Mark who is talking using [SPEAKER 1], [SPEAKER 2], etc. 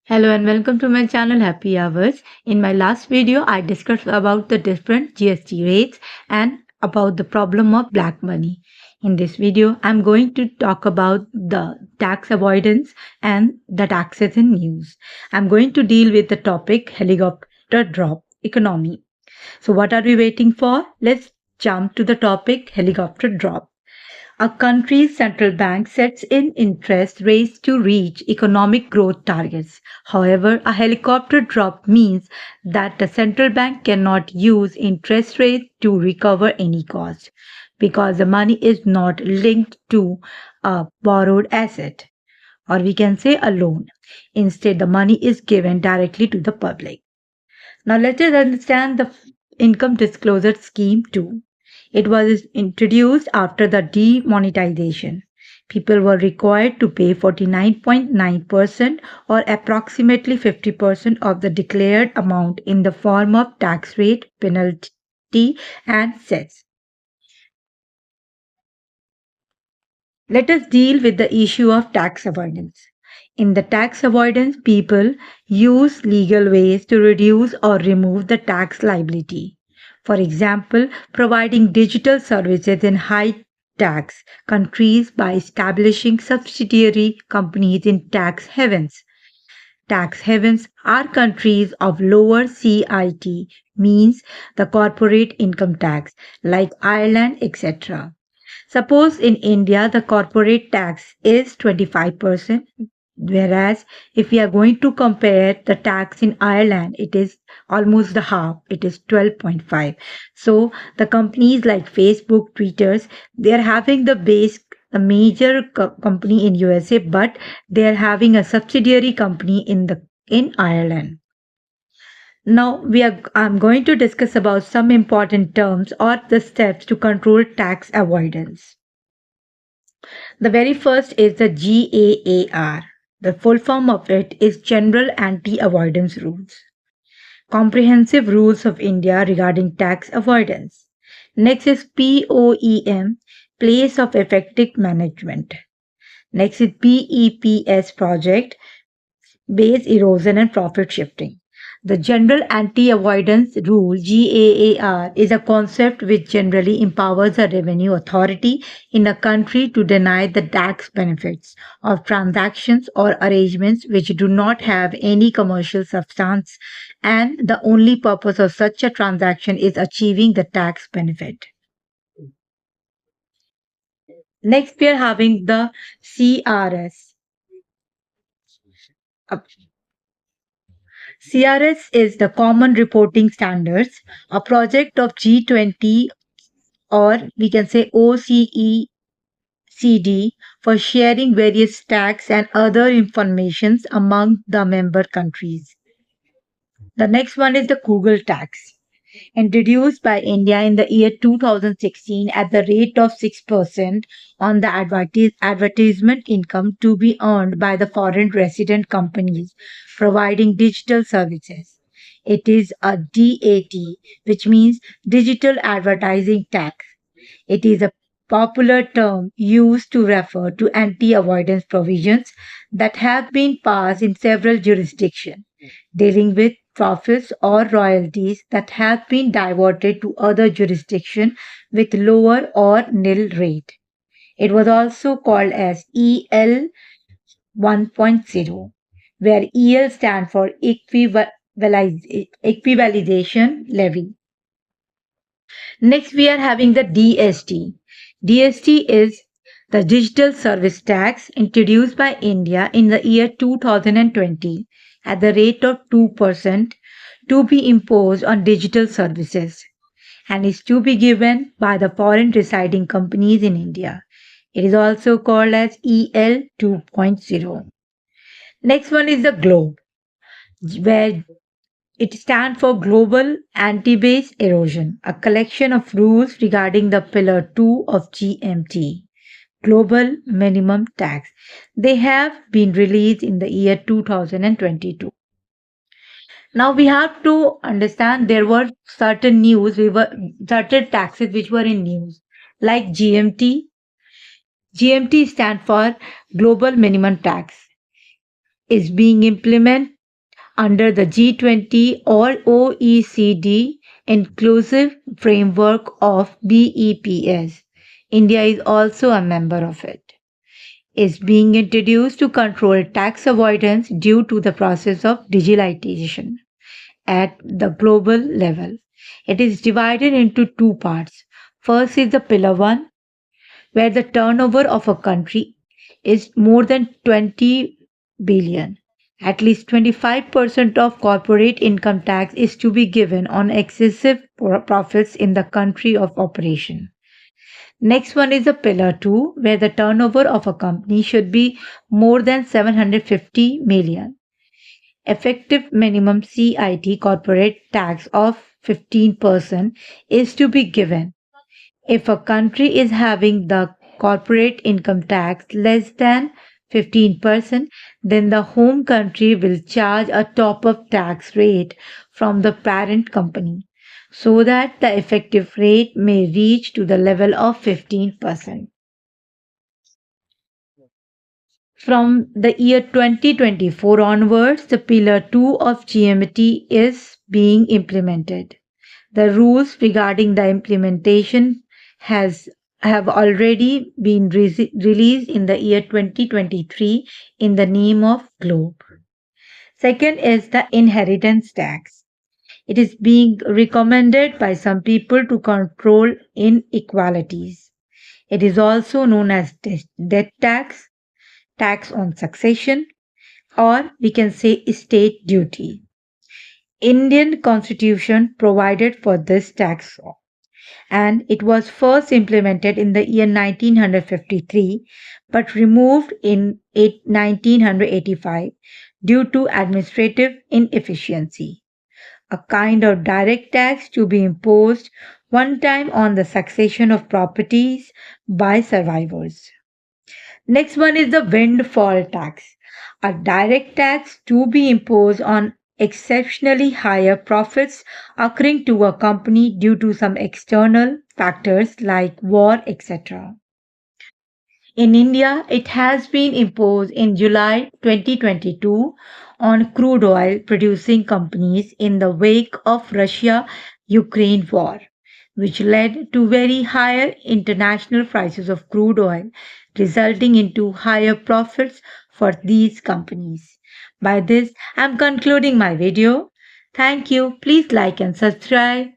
[SPEAKER 1] Hello and welcome to my channel Happy Hours. In my last video, I discussed about the different GST rates and about the problem of black money. In this video, I'm going to talk about the tax avoidance and the taxes in news. I'm going to deal with the topic helicopter drop economy. So what are we waiting for? Let's jump to the topic helicopter drop. A country's central bank sets in interest rates to reach economic growth targets. However, a helicopter drop means that the central bank cannot use interest rates to recover any cost because the money is not linked to a borrowed asset, or we can say a loan. Instead, the money is given directly to the public. Now let us understand the income disclosure scheme too. It was introduced after the demonetization. People were required to pay 49.9% or approximately 50% of the declared amount in the form of tax rate, penalty, and cess. Let us deal with the issue of tax avoidance. In the tax avoidance, people use legal ways to reduce or remove the tax liability. For example, providing digital services in high tax countries by establishing subsidiary companies in tax havens. Tax havens are countries of lower CIT, means the corporate income tax, like Ireland, etc. Suppose in India the corporate tax is 25%, whereas if we are going to compare the tax in Ireland, it is almost the half, it is 12.5. So the companies like Facebook, Twitters, they are having a major company in USA, but they are having a subsidiary company in Ireland. Now I'm going to discuss about some important terms or the steps to control tax avoidance. The very first is the GAAP. The full form of it is General Anti-Avoidance Rules. Comprehensive Rules of India regarding tax avoidance. Next is POEM, Place of Effective Management. Next is BEPS project, Base Erosion and Profit Shifting. The General Anti-Avoidance Rule (GAAR) is a concept which generally empowers a revenue authority in a country to deny the tax benefits of transactions or arrangements which do not have any commercial substance, and the only purpose of such a transaction is achieving the tax benefit. Next, we are having the CRS. CRS is the Common Reporting Standards, a project of G20, or we can say OECD, for sharing various tax and other informations among the member countries. The next one is the Google tax, introduced by India in the year 2016 at the rate of 6% on the advertisement income to be earned by the foreign resident companies providing digital services. It is a DAT, which means Digital Advertising Tax. It is a popular term used to refer to anti avoidance provisions that have been passed in several jurisdictions dealing with profits or royalties that have been diverted to other jurisdictions with lower or nil rate. It was also called as EL 1.0, where EL stands for equivalization levy. Next, we are having the DST. DST is the Digital Service Tax introduced by India in the year 2020 at the rate of 2% to be imposed on digital services and is to be given by the foreign residing companies in India. It is also called as EL 2.0. Next one is the GLOBE, where it stands for Global Anti-Base Erosion, a collection of rules regarding the Pillar 2 of GMT, Global Minimum Tax. They have been released in the year 2022. Now we have to understand there were certain certain taxes which were in news, like GMT. GMT stands for Global Minimum Tax, is being implemented Under the G20 or OECD inclusive framework of BEPS. India is also a member of it. Is being introduced to control tax avoidance due to the process of digitalization at the global level. It is divided into two parts. First is the pillar 1, where the turnover of a country is more than 20 billion. At least 25% of corporate income tax is to be given on excessive profits in the country of operation. Next one is the pillar 2, where the turnover of a company should be more than 750 million. Effective minimum CIT corporate tax of 15% is to be given. If a country is having the corporate income tax less than 15%, then the home country will charge a top up tax rate from the parent company so that the effective rate may reach to the level of 15%. From the year 2024 onwards, the Pillar 2 of GMT is being implemented. The rules regarding the implementation has have already been released in the year 2023 in the name of Globe. Second is the inheritance tax. It is being recommended by some people to control inequalities. It is also known as death tax, tax on succession, or we can say estate duty. Indian constitution provided for this tax and it was first implemented in the year 1953 but removed in 1985 due to administrative inefficiency. A kind of direct tax to be imposed one time on the succession of properties by survivors. Next one is the windfall tax, a direct tax to be imposed on exceptionally higher profits occurring to a company due to some external factors like war, etc. In India, it has been imposed in July 2022 on crude oil producing companies in the wake of Russia-Ukraine war, which led to very higher international prices of crude oil, resulting into higher profits for these companies. By this, I'm concluding my video. Thank you. Please like and subscribe.